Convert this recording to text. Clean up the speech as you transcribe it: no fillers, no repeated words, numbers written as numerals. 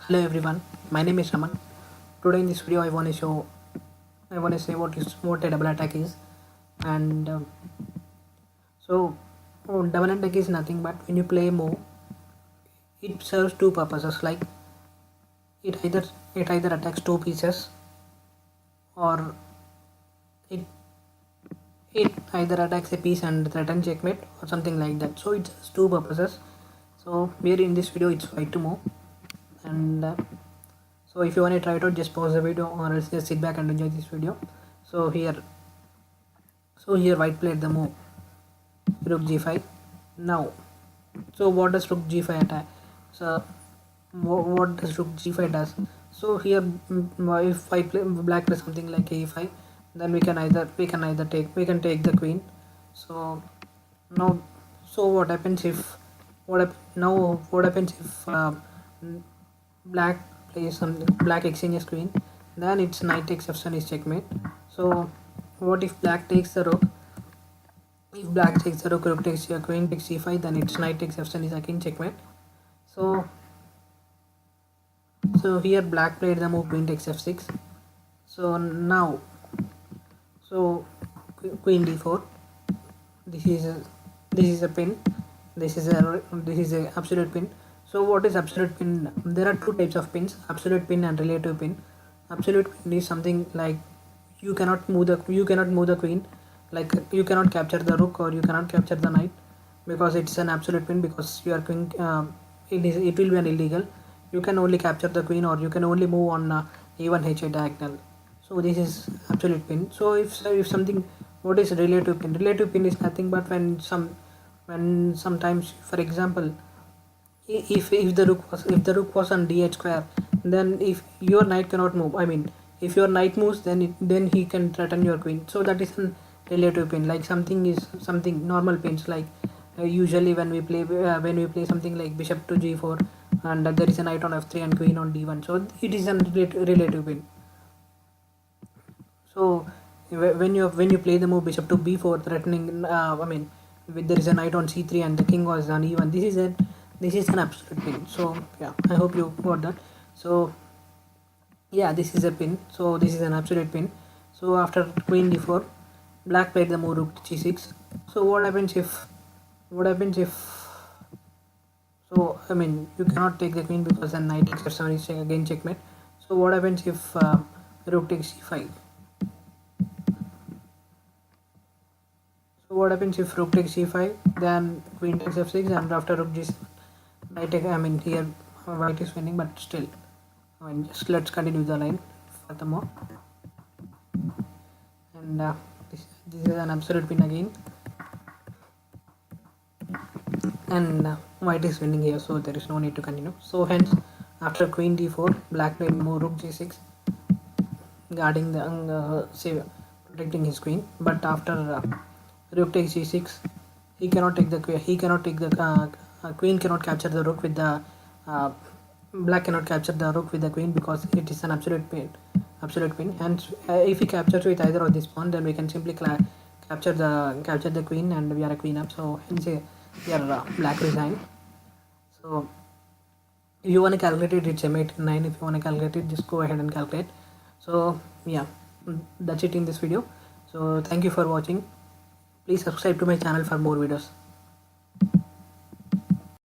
Hello everyone, my name is Raman. Today in this video I want to say what a double attack is. And so double attack is nothing but when you play move, it serves two purposes. Like it either it either attacks two pieces, or it it either attacks a piece and threaten checkmate or something like that. So it serves two purposes. So here in this video it's fight to move, and so if you want to try it out, just pause the video or else just sit back and enjoy this video. So here white played the move rook g5. Now, so what does rook g5 attack? So what does rook g5 does? So here if I play black plays something like a5, then we can either take the queen. So now, so what happens if black plays some black exchanges queen, then it's knight takes f7 is checkmate. So what if black takes the rook? If black takes the rook takes your queen takes c5, then it's knight takes f7 is again checkmate. So here black played the move queen takes f6. So now, so queen d4. This is a pin. This is a absolute pin. So what is absolute pin? There are two types of pins: absolute pin and relative pin. Absolute pin is something like you cannot move the queen, like you cannot capture the rook or you cannot capture the knight, because it's an absolute pin, because your queen it will be an illegal. You can only capture the queen or you can only move on a1 h8 diagonal. So this is absolute pin. So if something, what is relative pin? Relative pin is nothing but when sometimes, for example, if the rook was on d8 square, then if your knight cannot move, I mean if your knight moves, then he can threaten your queen. So that is an relative pin. Like something normal pins, like usually when we play something like bishop to g4 and there is a knight on f3 and queen on d1, so it is a relative pin. So when you play the move bishop to b4 threatening, there is a knight on c3 and the king was on e1, this is an absolute pin. So yeah, I hope you got that. So yeah, this is a pin, so this is an absolute pin. So after queen d4, black played the move rook g6. So what happens if so I mean you cannot take the queen because then knight takes f7 is again checkmate. So what happens if rook takes c5? So what happens if rook takes c5, then queen takes f6, and after rook g7, here white is winning, but still, just let's continue the line furthermore. And this is an absolute pin again, and white is winning here, so there is no need to continue. So hence, after queen d4, black played move rook g6, guarding the protecting his queen. But after rook takes g6, he cannot take the queen cannot capture the rook with the black cannot capture the rook with the queen, because it is an absolute pin. And if he captures with either of this pawn, then we can simply capture the queen and we are a queen up. So hence here black resign. So if you want to calculate it, it's m8 9. If you want to calculate it, just go ahead and calculate. So yeah, that's it in this video. So thank you for watching. Please subscribe to my channel for more videos.